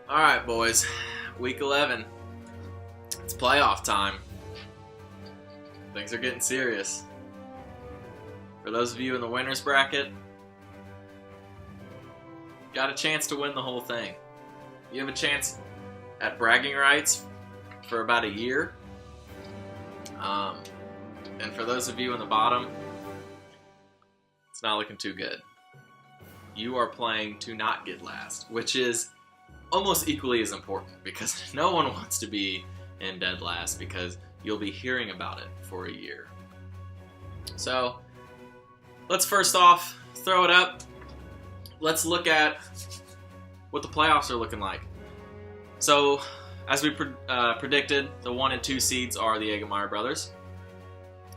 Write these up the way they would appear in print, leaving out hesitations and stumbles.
Alright, boys. Week 11. It's playoff time. Things are getting serious. For those of you in the winners bracket, got a chance to win the whole thing. You have a chance at bragging rights for about a year. And for those of you in the bottom, it's not looking too good. You are playing to not get last, which is almost equally as important because no one wants to be in dead last because you'll be hearing about it for a year. So let's first off throw it up. Let's look at what the playoffs are looking like. So as we predicted, the 1 and 2 seeds are the Egemeyer brothers.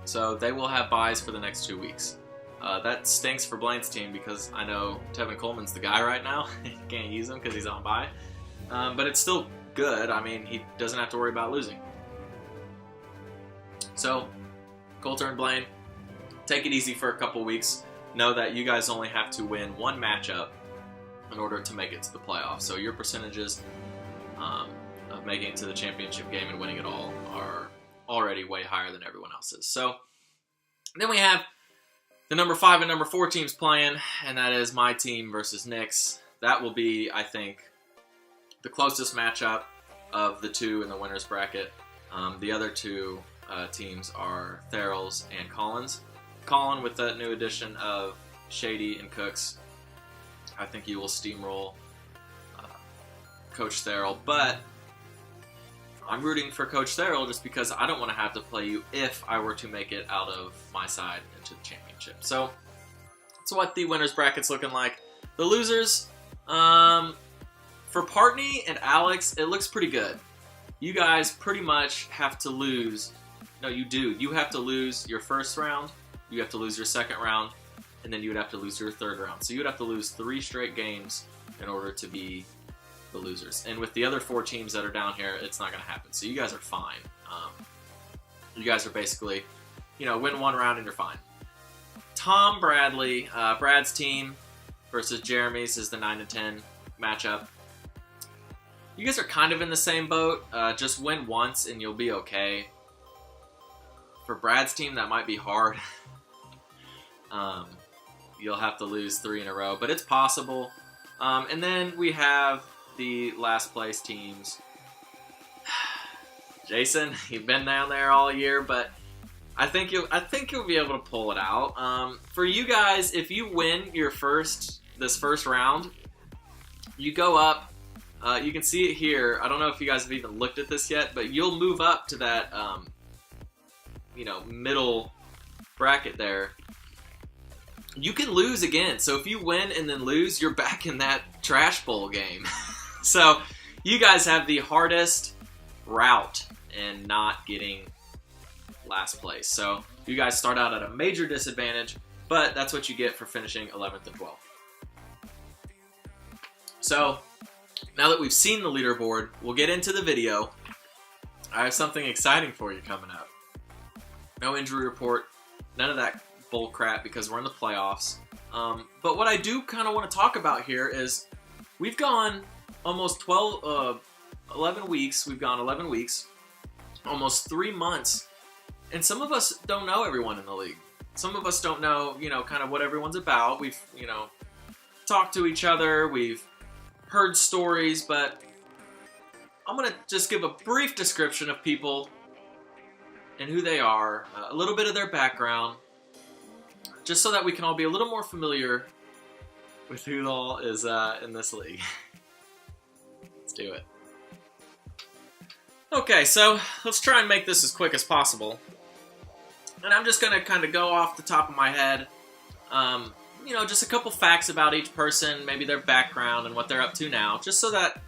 So they will have byes for the next 2 weeks. That stinks for Blaine's team because I know Tevin Coleman's the guy right now. He can't use him because he's on bye. But it's still good. I mean, he doesn't have to worry about losing. So, Coulter and Blaine, take it easy for a couple weeks. Know that you guys only have to win one matchup in order to make it to the playoffs. So your percentages of making it to the championship game and winning it all are already way higher than everyone else's. So, then we have the number 5 and number 4 teams playing, and that is my team versus Nick's. That will be, I think, the closest matchup of the two in the winners bracket. The other two teams are Therrell's and Collins. Colin, with that new addition of Shady and Cooks, I think you will steamroll Coach Therrell, but I'm rooting for Coach Therrell just because I don't want to have to play you if I were to make it out of my side into the championship. So that's what the winners bracket's looking like. The losers, for Partney and Alex, it looks pretty good. You guys pretty much have to lose. No, you do. You have to lose your first round, you have to lose your second round, and then you would have to lose your third round. So you would have to lose 3 straight games in order to be the losers. And with the other 4 teams that are down here, it's not going to happen. So you guys are fine. You guys are basically, win 1 round and you're fine. Tom Bradley, Brad's team versus Jeremy's is the 9 and 10 matchup. You guys are kind of in the same boat. Just win once and you'll be okay. For Brad's team, that might be hard. You'll have to lose 3 in a row, but it's possible. And then we have the last place teams. Jason, you've been down there all year, but I think you'll be able to pull it out. For you guys, if you win this first round, you go up. You can see it here. I don't know if you guys have even looked at this yet, but you'll move up to that middle bracket there. You can lose again. So if you win and then lose, you're back in that trash bowl game. So you guys have the hardest route in not getting last place. So you guys start out at a major disadvantage, but that's what you get for finishing 11th and 12th. So now that we've seen the leaderboard, we'll get into the video. I have something exciting for you coming up. No injury report, none of that bull crap because we're in the playoffs. But what I do kind of want to talk about here is we've gone almost 11 weeks. We've gone 11 weeks, almost 3 months. And some of us don't know everyone in the league. Some of us don't know, kind of what everyone's about. We've, talked to each other. We've heard stories, but I'm going to just give a brief description of people and who they are, a little bit of their background, just so that we can all be a little more familiar with who all is in this league. Let's do it. Okay, so let's try and make this as quick as possible. And I'm just going to kind of go off the top of my head, just a couple facts about each person, maybe their background and what they're up to now, just so that,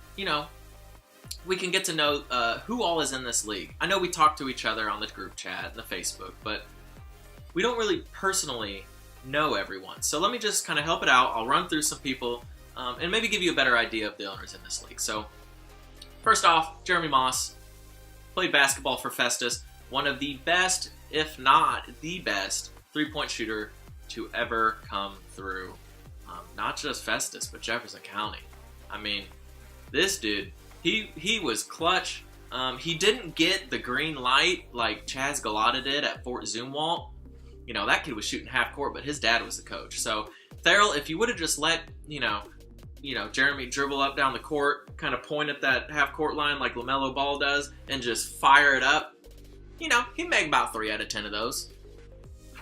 we can get to know who all is in this league. I know we talk to each other on the group chat and the Facebook, but we don't really personally know everyone. So let me just kind of help it out. I'll run through some people and maybe give you a better idea of the owners in this league. So first off, Jeremy Moss played basketball for Festus, one of the best, if not the best, three-point shooter to ever come through. Not just Festus, but Jefferson County. I mean, this dude, he was clutch. He didn't get the green light like Chaz Galata did at Fort Zumwalt. You know, that kid was shooting half court, but his dad was the coach. So, Therrell, if you would have just let, Jeremy dribble up down the court, kind of point at that half court line like LaMelo Ball does, and just fire it up, he'd make about 3 out of 10 of those.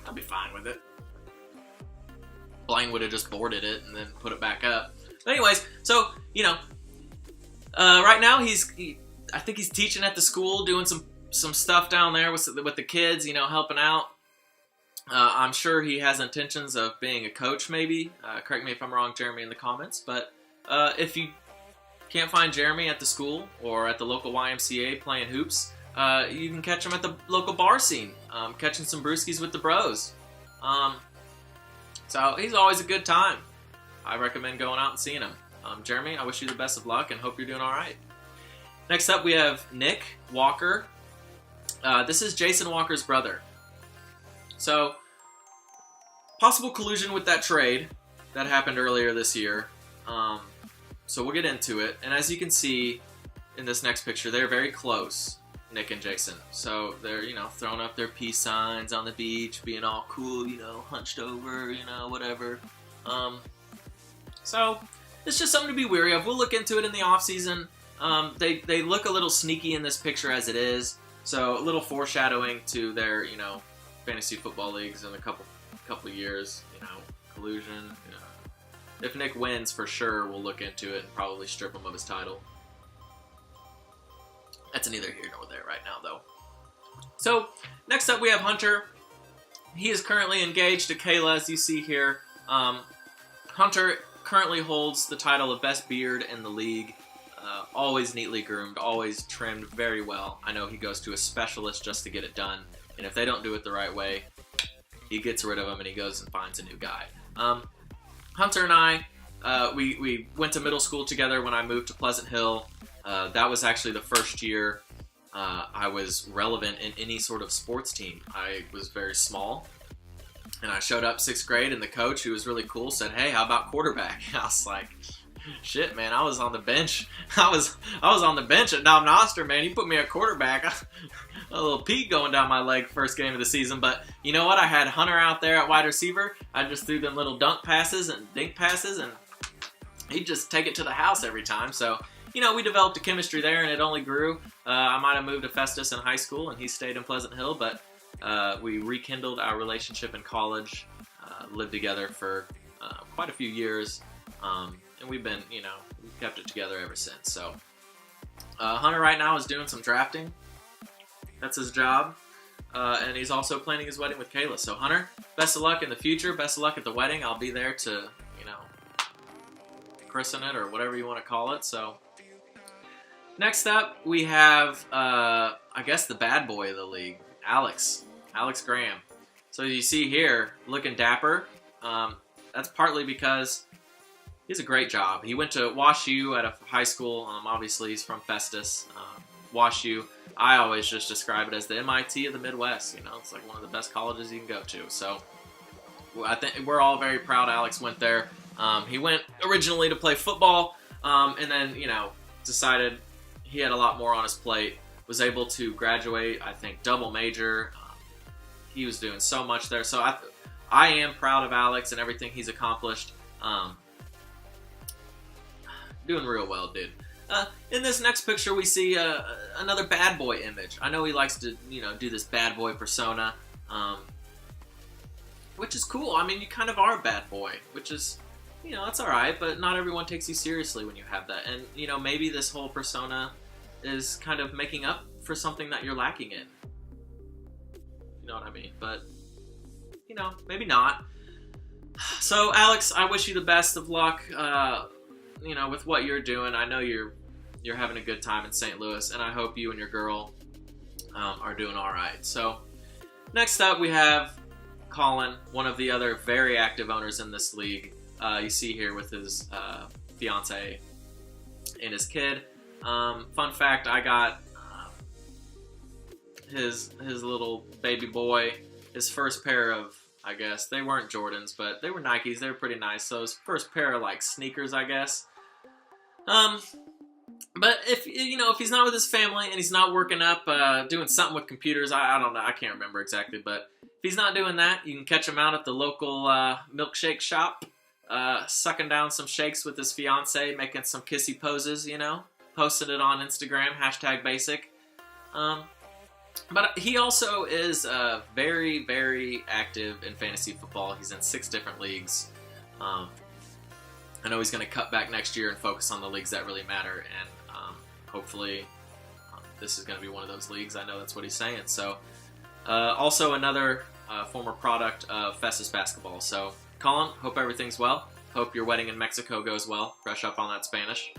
I'd be fine with it. Blaine would have just boarded it and then put it back up. But anyways, so, right now I think he's teaching at the school, doing some stuff down there with the kids, helping out. I'm sure he has intentions of being a coach, maybe. Correct me if I'm wrong, Jeremy, in the comments. But if you can't find Jeremy at the school or at the local YMCA playing hoops, you can catch him at the local bar scene, catching some brewskis with the bros. So he's always a good time. I recommend going out and seeing him. Jeremy, I wish you the best of luck and hope you're doing all right. Next up, we have Nick Walker. This is Jason Walker's brother. So, possible collusion with that trade that happened earlier this year. So we'll get into it. And as you can see in this next picture, they're very close, Nick and Jason. So they're, throwing up their peace signs on the beach, being all cool, hunched over, whatever. So it's just something to be wary of. We'll look into it in the offseason. They look a little sneaky in this picture as it is. So a little foreshadowing to their, fantasy football leagues in a couple of years, collusion. If Nick wins, for sure, we'll look into it and probably strip him of his title. That's neither here nor there right now, though. So, next up we have Hunter. He is currently engaged to Kayla, as you see here. Hunter currently holds the title of best beard in the league. Always neatly groomed, always trimmed very well. I know he goes to a specialist just to get it done. And if they don't do it the right way, he gets rid of them and he goes and finds a new guy. Hunter and I, we went to middle school together when I moved to Pleasant Hill. That was actually the first year I was relevant in any sort of sports team. I was very small. And I showed up 6th grade and the coach, who was really cool, said, "Hey, how about quarterback?" I was like, shit, man, I was on the bench. I was on the bench at Knob Noster, man. You put me at quarterback. A little pee going down my leg first game of the season. But you know what? I had Hunter out there at wide receiver. I just threw them little dunk passes and dink passes, and he'd just take it to the house every time. So, we developed a chemistry there, and it only grew. I might have moved to Festus in high school, and he stayed in Pleasant Hill. But we rekindled our relationship in college, lived together for quite a few years. And we've been, we've kept it together ever since. So, Hunter right now is doing some drafting. That's his job. And he's also planning his wedding with Kayla. So, Hunter, best of luck in the future. Best of luck at the wedding. I'll be there to, christen it or whatever you want to call it. So, next up, we have, I guess, the bad boy of the league, Alex Graham. So, you see here, looking dapper. That's partly because he has a great job. He went to Wash U at a high school. Obviously, he's from Festus. Wash U, I always just describe it as the MIT of the Midwest. It's like one of the best colleges you can go to. So I think we're all very proud Alex went there. He went originally to play football, and then, decided he had a lot more on his plate. Was able to graduate, I think, double major. He was doing so much there. So I am proud of Alex and everything he's accomplished. Doing real well, dude. In this next picture, we see another bad boy image. I know he likes to, do this bad boy persona, which is cool. I mean, you kind of are a bad boy, which is, that's all right. But not everyone takes you seriously when you have that. And maybe this whole persona is kind of making up for something that you're lacking in. You know what I mean? But maybe not. So, Alex, I wish you the best of luck. With what you're doing. I know you're you're having a good time in St. Louis, and I hope you and your girl are doing all right. So next up, we have Colin, one of the other very active owners in this league. You see here with his fiance and his kid. Fun fact, I got his little baby boy his first pair of, I guess, they weren't Jordans, but they were Nikes. They were pretty nice. So his first pair of, like, sneakers, I guess. But if he's not with his family and he's not working up, doing something with computers, I don't know, I can't remember exactly, but if he's not doing that, you can catch him out at the local milkshake shop, sucking down some shakes with his fiance, making some kissy poses, posting it on Instagram, #basic. But he also is very, very active in fantasy football. He's in 6 different leagues. I know he's going to cut back next year and focus on the leagues that really matter, and hopefully this is going to be one of those leagues. I know that's what he's saying. So, also another former product of Festus Basketball. So, Colin, hope everything's well. Hope your wedding in Mexico goes well. Brush up on that Spanish.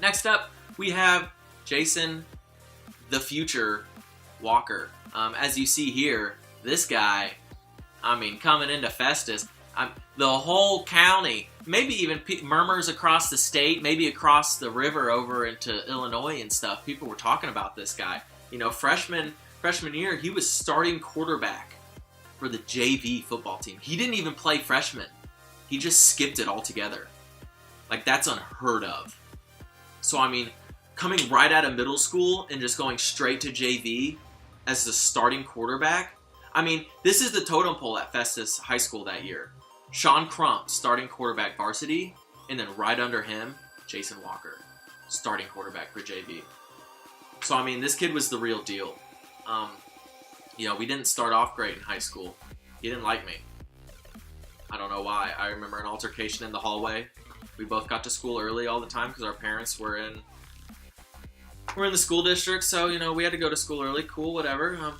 Next up, we have Jason the Future Walker. As you see here, this guy, coming into Festus, the whole county, maybe even murmurs across the state, maybe across the river over into Illinois and stuff. People were talking about this guy. Freshman year, he was starting quarterback for the JV football team. He didn't even play freshman. He just skipped it altogether. Like, that's unheard of. So, coming right out of middle school and just going straight to JV as the starting quarterback. This is the totem pole at Festus High School that year. Sean Crump, starting quarterback varsity, and then right under him, Jason Walker, starting quarterback for JV. So, this kid was the real deal. We didn't start off great in high school. He didn't like me. I don't know why. I remember an altercation in the hallway. We both got to school early all the time because our parents were in the school district, so, we had to go to school early. Cool, whatever.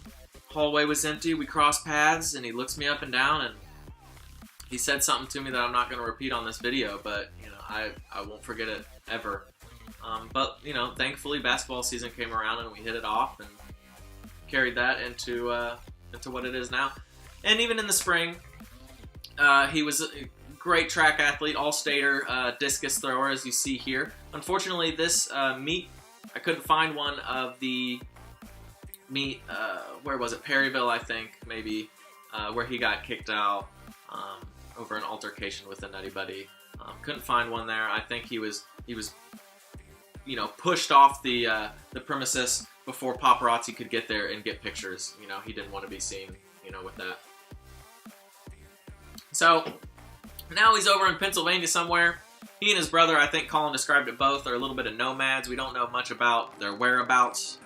Hallway was empty. We crossed paths, and he looks me up and down, and he said something to me that I'm not going to repeat on this video, but, I won't forget it ever. But, thankfully basketball season came around and we hit it off and carried that into what it is now. And even in the spring, he was a great track athlete, all-stater, discus thrower, as you see here. Unfortunately, this meet, I couldn't find one of the meet, where was it? Perryville, I think, maybe, where he got kicked out over an altercation with a nutty buddy. Couldn't find one there. I think he was pushed off the premises before paparazzi could get there and get pictures. He didn't want to be seen, with that. So now he's over in Pennsylvania somewhere. He and his brother, I think Colin described it both, are a little bit of nomads. We don't know much about their whereabouts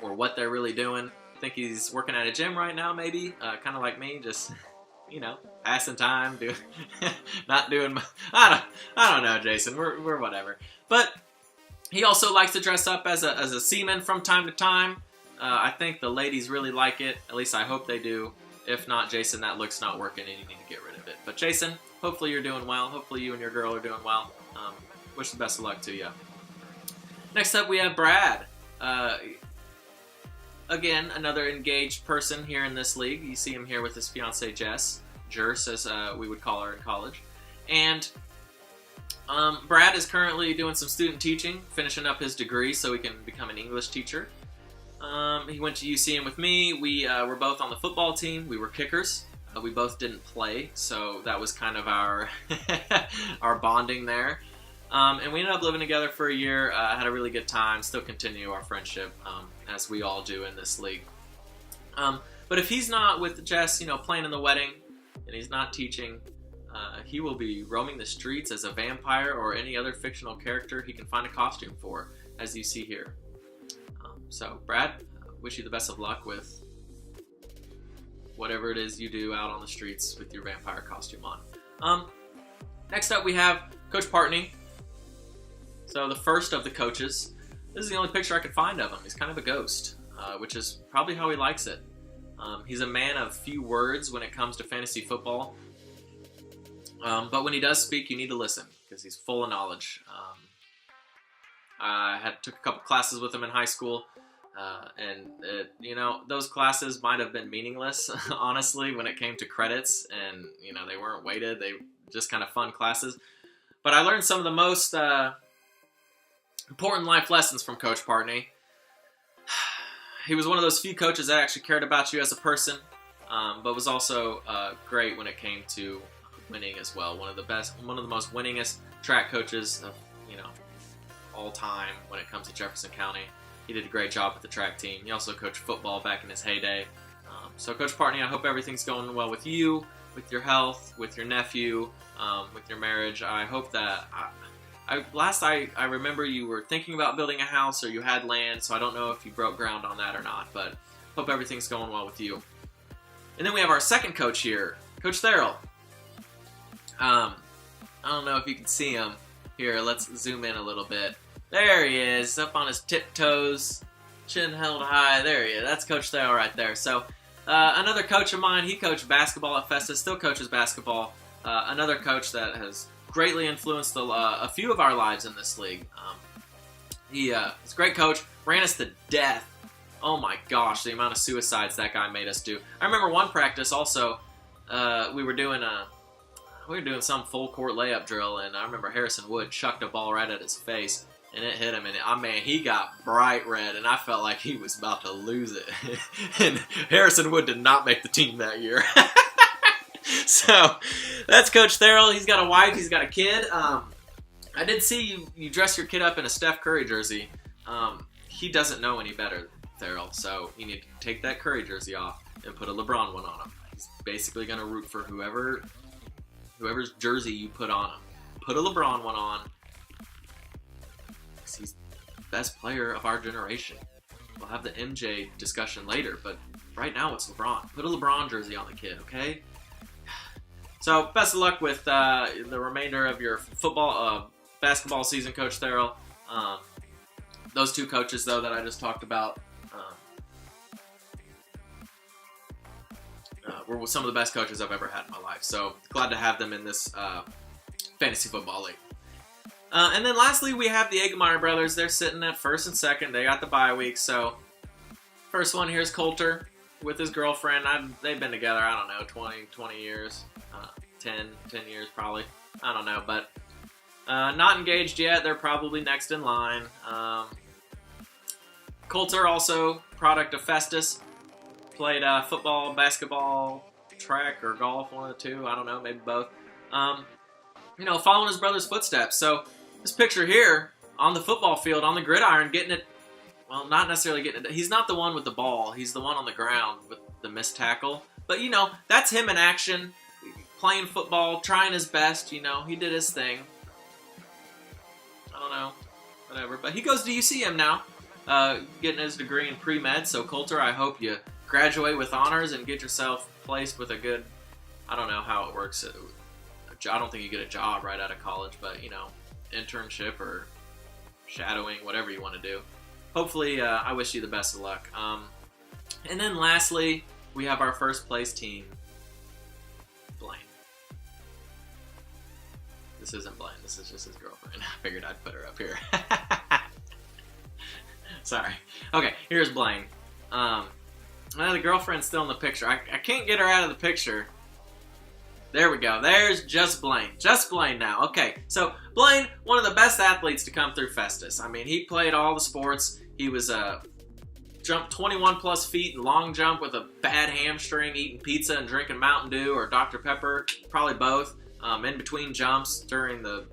or what they're really doing. I think he's working at a gym right now, maybe, kind of like me, just passing time, not doing. I don't know, Jason. We're whatever. But he also likes to dress up as a seaman from time to time. I think the ladies really like it. At least I hope they do. If not, Jason, that look's not working, and you need to get rid of it. But Jason, hopefully you're doing well. Hopefully you and your girl are doing well. Wish the best of luck to you. Next up, we have Brad. Again, another engaged person here in this league. You see him here with his fiancée, Jess, as we would call her in college. And Brad is currently doing some student teaching, finishing up his degree so he can become an English teacher. He went to UCM with me. We were both on the football team. We were kickers. We both didn't play, so that was kind of our our bonding there. And we ended up living together for a year. Had a really good time. Still continue our friendship, as we all do in this league. But if he's not with Jess, playing in the wedding, and he's not teaching, he will be roaming the streets as a vampire or any other fictional character he can find a costume for, as you see here. So, Brad, wish you the best of luck with whatever it is you do out on the streets with your vampire costume on. Next up, we have Coach Partney. So, the first of the coaches. This is the only picture I could find of him. He's kind of a ghost, which is probably how he likes it. He's a man of few words when it comes to fantasy football. But when he does speak, you need to listen, because he's full of knowledge. I took a couple classes with him in high school, and those classes might have been meaningless, honestly, when it came to credits, and they weren't weighted. They just kind of fun classes. But I learned some of the most important life lessons from Coach Partney. He was one of those few coaches that actually cared about you as a person, but was also great when it came to winning as well. One of the most winningest track coaches of all time when it comes to Jefferson County. He did a great job with the track team. He also coached football back in his heyday. So Coach Partney, I hope everything's going well with you, with your health, with your nephew, with your marriage. I hope that I remember you were thinking about building a house or you had land, so I don't know if you broke ground on that or not, but hope everything's going well with you. And then we have our second coach here, Coach Therrell. I don't know if you can see him. Here, let's zoom in a little bit. There he is, up on his tiptoes, chin held high. There he is. That's Coach Therrell right there. So, another coach of mine, he coached basketball at Festus, still coaches basketball. Another coach that has greatly influenced a few of our lives in this league. He's a great coach, ran us to death. Oh my gosh, the amount of suicides that guy made us do. I remember one practice also, we were doing some full court layup drill, and I remember Harrison Wood chucked a ball right at his face, and it hit him, and he got bright red, and I felt like he was about to lose it. And Harrison Wood did not make the team that year. So, that's Coach Therrell. He's got a wife, he's got a kid. I did see you dress your kid up in a Steph Curry jersey. He doesn't know any better, Therrell, so you need to take that Curry jersey off and put a LeBron one on him. He's basically going to root for whoever's jersey you put on him. Put a LeBron one on. He's the best player of our generation. We'll have the MJ discussion later, but right now it's LeBron. Put a LeBron jersey on the kid, okay? So, best of luck with the remainder of your basketball season, Coach Therrell. Those two coaches, though, that I just talked about were some of the best coaches I've ever had in my life. So, glad to have them in this fantasy football league. And then lastly, we have the Eggemeyer brothers. They're sitting at first and second. They got the bye week. So, first one here is Coulter with his girlfriend. They've been together, I don't know, 20 years. 10 years probably. I don't know, but not engaged yet. They're probably next in line. Coulter, also product of Festus. Played football, basketball, track, or golf, one of the two. I don't know, maybe both. Following his brother's footsteps. So, this picture here, on the football field, on the gridiron, getting it, well, not necessarily getting it. He's not the one with the ball. He's the one on the ground with the missed tackle. But, that's him in action, playing football, trying his best. He did his thing. I don't know, whatever. But he goes to UCM now, getting his degree in pre-med. So, Coulter, I hope you graduate with honors and get yourself placed with a good, I don't know how it works. I don't think you get a job right out of college, but, internship or shadowing, whatever you want to do. Hopefully, I wish you the best of luck. And then lastly, we have our first place team, Blaine. This isn't Blaine, this is just his girlfriend. I figured I'd put her up here. Sorry. Okay, here's Blaine. The girlfriend's still in the picture. I can't get her out of the picture. There we go. There's just Blaine. Just Blaine now. Okay, so Blaine, one of the best athletes to come through Festus. I mean, he played all the sports. He was jumped 21 plus feet in long jump with a bad hamstring, eating pizza and drinking Mountain Dew or Dr. Pepper, probably both, in between jumps during the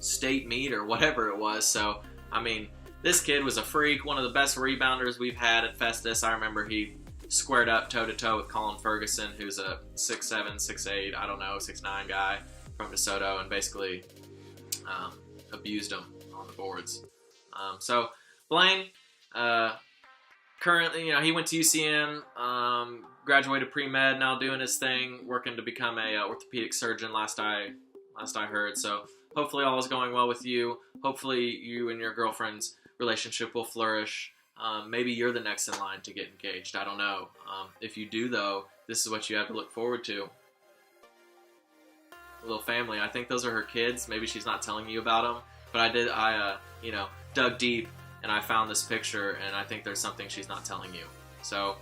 state meet or whatever it was. So, I mean, this kid was a freak, one of the best rebounders we've had at Festus. I remember he squared up toe-to-toe with Colin Ferguson, who's a 6'7", 6'8", I don't know, 6'9" guy from DeSoto, and basically abused him on the boards. So, Blaine, currently, he went to UCM, graduated pre-med, now doing his thing, working to become a orthopedic surgeon last I heard. So, hopefully all is going well with you. Hopefully you and your girlfriend's relationship will flourish. Maybe you're the next in line to get engaged. I don't know. If you do, though, this is what you have to look forward to. A little family. I think those are her kids. Maybe she's not telling you about them. But I dug deep and I found this picture, and I think there's something she's not telling you. So,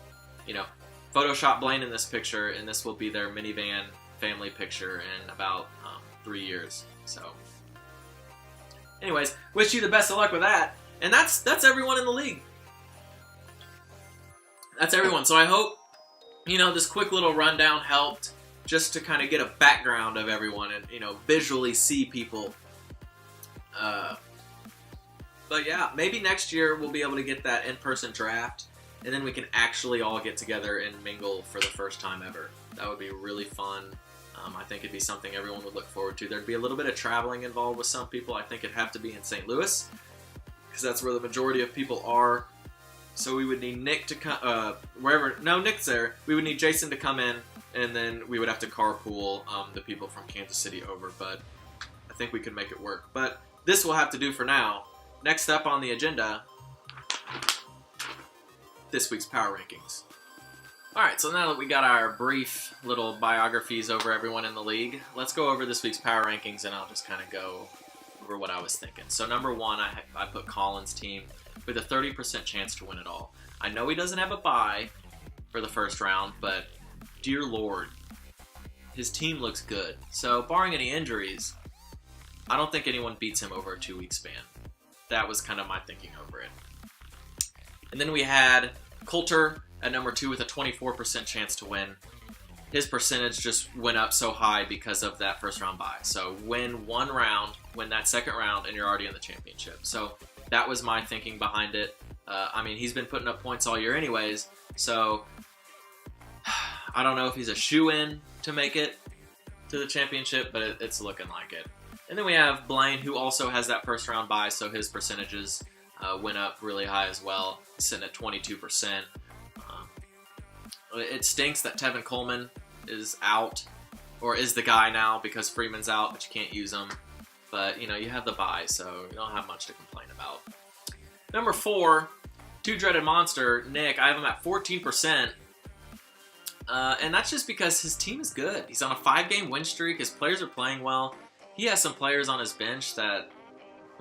Photoshop Blaine in this picture, and this will be their minivan family picture in about 3 years. So, anyways, wish you the best of luck with that. And that's everyone in the league. That's everyone. So I hope, this quick little rundown helped just to kind of get a background of everyone and, visually see people. But yeah, maybe next year we'll be able to get that in-person draft, and then we can actually all get together and mingle for the first time ever. That would be really fun. I think it'd be something everyone would look forward to. There'd be a little bit of traveling involved with some people. I think it'd have to be in St. Louis, because that's where the majority of people are. So we would need Nick to come, no, Nick's there. We would need Jason to come in, and then we would have to carpool the people from Kansas City over, but I think we could make it work. But this will have to do for now. Next up on the agenda, this week's Power Rankings. Alright, so now that we got our brief little biographies over everyone in the league, let's go over this week's Power Rankings, and I'll just kind of go over what I was thinking. So number 1, I put Colin's team with a 30% chance to win it all. I know he doesn't have a bye for the first round, but dear Lord, his team looks good. So barring any injuries, I don't think anyone beats him over a 2-week span. That was kind of my thinking over it. And then we had Coulter at number 2 with a 24% chance to win. His percentage just went up so high because of that first round bye. So win one round, win that second round, and you're already in the championship. So that was my thinking behind it. He's been putting up points all year anyways, so I don't know if he's a shoo-in to make it to the championship, but it's looking like it. And then we have Blaine, who also has that first round bye, so his percentages went up really high as well, sitting at 22%. It stinks that Tevin Coleman is out, or is the guy now, because Freeman's out, but you can't use him. But, you have the bye, so you don't have much to complain about. Number 4, Two-Dreaded Monster, Nick. I have him at 14%. And that's just because his team is good. He's on a 5-game win streak. His players are playing well. He has some players on his bench that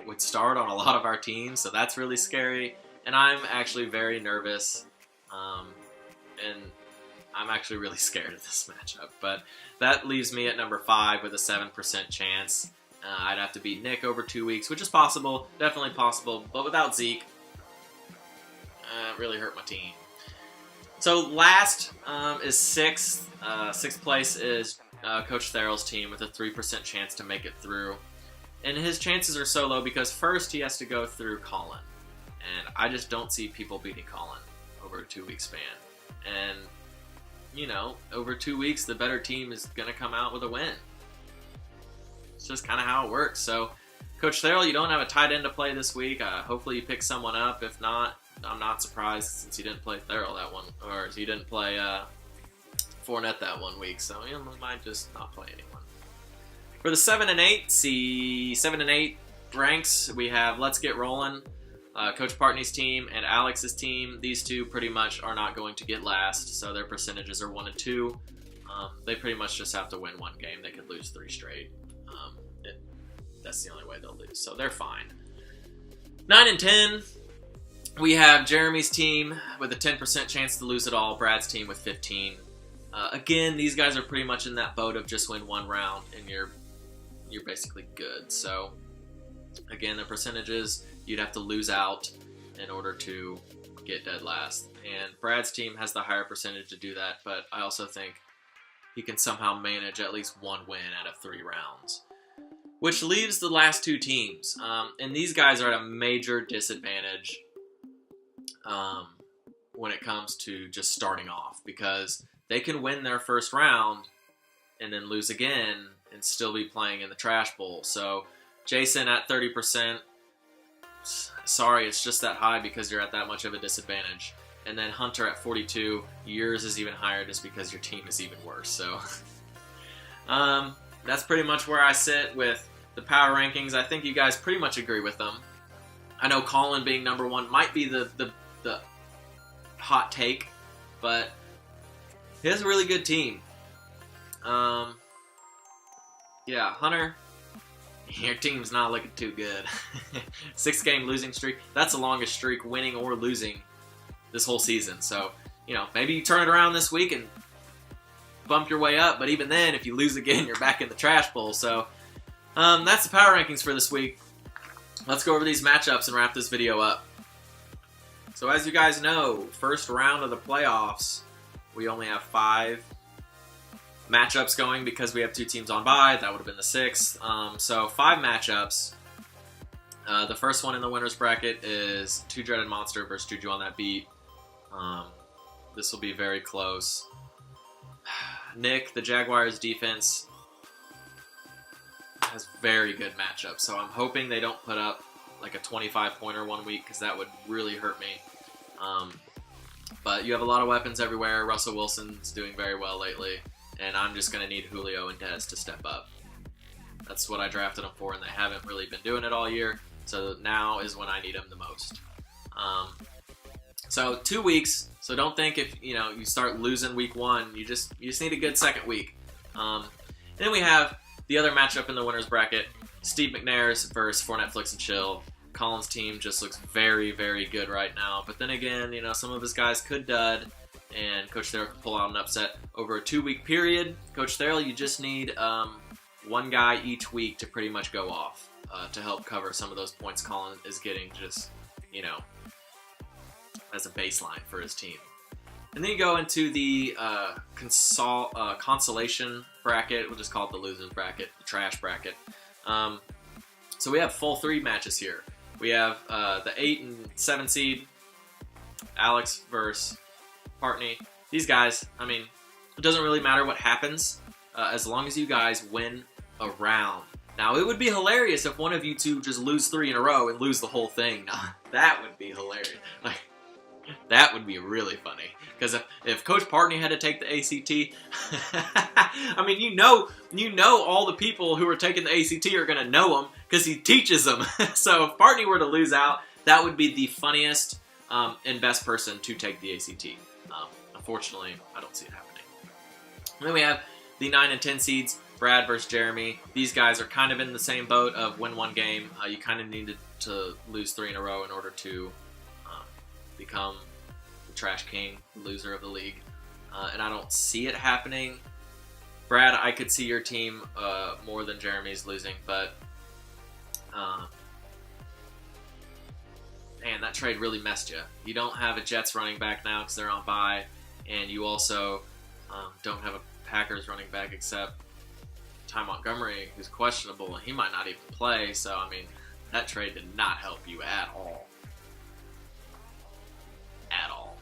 would start on a lot of our teams, so that's really scary. And I'm actually very nervous. And I'm actually really scared of this matchup. But that leaves me at number 5 with a 7% chance. I'd have to beat Nick over 2 weeks, which is possible, definitely possible, but without Zeke, it really hurt my team. So last is 6th. 6th place is Coach Therrell's team with a 3% chance to make it through. And his chances are so low because first he has to go through Colin. And I just don't see people beating Colin over a 2-week span. And, over 2 weeks, the better team is going to come out with a win. It's just kind of how it works. So, Coach Therrell, you don't have a tight end to play this week. Hopefully you pick someone up. If not, I'm not surprised since you didn't play Therrell that one, or you didn't play Fournette that 1 week. So, we might just not play anyone. For the 7 and 8 ranks, we have Let's Get Rolling, Coach Partney's team, and Alex's team. These two pretty much are not going to get last, so their percentages are 1 and 2. They pretty much just have to win 1 game. They could lose 3 straight. That's the only way they'll lose, so they're fine. 9 and 10, we have Jeremy's team with a 10% chance to lose it all, Brad's team with 15. Again, these guys are pretty much in that boat of just win 1 round, and you're basically good. So, again, the percentages, you'd have to lose out in order to get dead last. And Brad's team has the higher percentage to do that, but I also think he can somehow manage at least 1 win out of 3 rounds. Which leaves the last 2 teams. And these guys are at a major disadvantage when it comes to just starting off, because they can win their first round and then lose again and still be playing in the trash bowl. So Jason at 30%, sorry, it's just that high because you're at that much of a disadvantage. And then Hunter at 42, yours is even higher just because your team is even worse. So that's pretty much where I sit with the power rankings. I think you guys pretty much agree with them. I know Colin being number 1 might be the hot take, but he has a really good team. Yeah, Hunter, Your team's not looking too good. 6-game losing streak. That's the longest streak, winning or losing, this whole season. So, you know, maybe you turn it around this week and bump your way up. But even then, if you lose again, you're back in the trash bowl. So, that's the power rankings for this week. Let's go over these matchups and wrap this video up. So as you guys know, first round of the playoffs, we only have 5 matchups going because we have 2 teams on bye. That would have been the 6th. So 5 matchups. The first one in the winner's bracket is Two Dreaded Monster versus Juju on That Beat. This will be very close. Nick, the Jaguars defense, has very good matchups, so I'm hoping they don't put up like a 25-pointer one week because that would really hurt me. But you have a lot of weapons everywhere. Russell Wilson's doing very well lately, and I'm just going to need Julio and Dez to step up. That's what I drafted them for, and they haven't really been doing it all year, so now is when I need them the most. So 2 weeks, so don't think if you start losing week 1, you just need a good second week. Then we have the other matchup in the winner's bracket, Steve McNair's versus Fournette Flicks and Chill. Colin's team just looks very, very good right now. But then again, some of his guys could dud, and Coach Therrell could pull out an upset over a 2-week period. Coach Therrell, you just need one guy each week to pretty much go off to help cover some of those points Colin is getting just, as a baseline for his team. And then you go into the consolation bracket. We'll just call it the losers bracket, the trash bracket. So we have full 3 matches here. We have the 8 and 7 seed, Alex versus Partney. These guys, it doesn't really matter what happens as long as you guys win a round. Now, it would be hilarious if one of you two just lose 3 in a row and lose the whole thing. Now, that would be hilarious. That would be really funny. Because if Coach Partney had to take the ACT, you know all the people who are taking the ACT are going to know him because he teaches them. So if Partney were to lose out, that would be the funniest and best person to take the ACT. Unfortunately, I don't see it happening. And then we have the 9 and 10 seeds, Brad versus Jeremy. These guys are kind of in the same boat of win 1 game. You kind of needed to lose 3 in a row in order to become the trash king, loser of the league. And I don't see it happening. Brad, I could see your team more than Jeremy's losing, but man, that trade really messed you. You don't have a Jets running back now because they're on bye, and you also don't have a Packers running back except Ty Montgomery, who's questionable, and he might not even play. So, that trade did not help you at all. At all.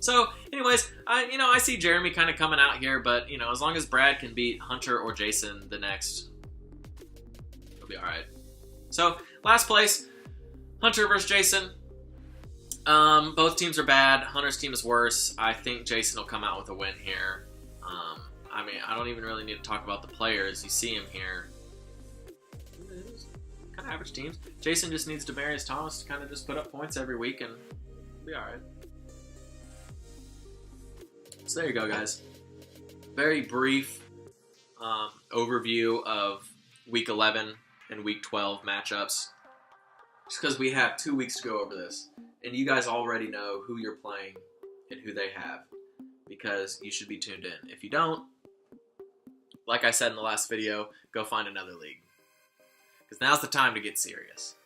So, anyways, I see Jeremy kind of coming out here, but, as long as Brad can beat Hunter or Jason the next, he'll be alright. So, last place, Hunter versus Jason. Both teams are bad. Hunter's team is worse. I think Jason will come out with a win here. I don't even really need to talk about the players. You see him here. Kind of average teams. Jason just needs Demaryius Thomas to kind of just put up points every week and be alright. So there you go, guys. Very brief overview of Week 11 and Week 12 matchups. Just because we have 2 weeks to go over this. And you guys already know who you're playing and who they have. Because you should be tuned in. If you don't, like I said in the last video, go find another league. Because now's the time to get serious.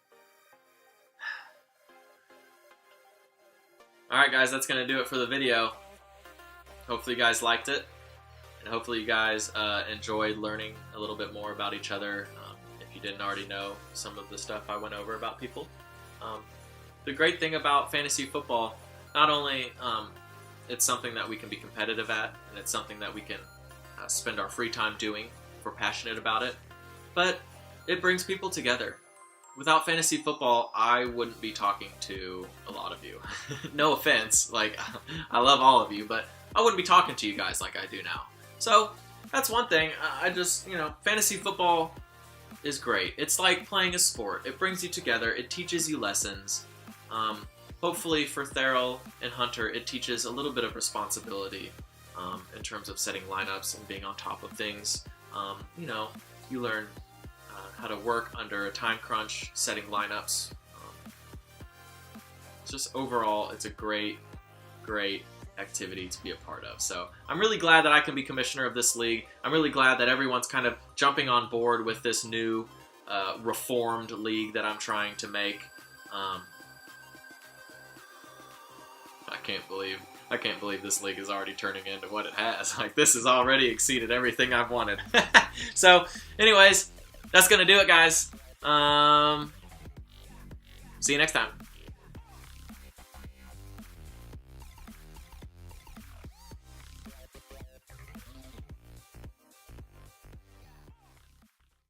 Alright guys, that's going to do it for the video. Hopefully you guys liked it. And hopefully you guys enjoyed learning a little bit more about each other. If you didn't already know some of the stuff I went over about people. The great thing about fantasy football, not only it's something that we can be competitive at, and it's something that we can spend our free time doing if we're passionate about it, but it brings people together. Without fantasy football, I wouldn't be talking to a lot of you. No offense, I love all of you, but I wouldn't be talking to you guys like I do now. So, that's one thing. I just, fantasy football is great. It's like playing a sport. It brings you together. It teaches you lessons. Hopefully for Therrell and Hunter, it teaches a little bit of responsibility in terms of setting lineups and being on top of things. You learn how to work under a time crunch, setting lineups. Just overall, it's a great activity to be a part of. So I'm really glad that I can be commissioner of this league. I'm really glad that everyone's kind of jumping on board with this new reformed league that I'm trying to make. I can't believe this league is already turning into what it has. Like, this has already exceeded everything I've wanted. So, anyways, that's gonna do it, guys. See you next time.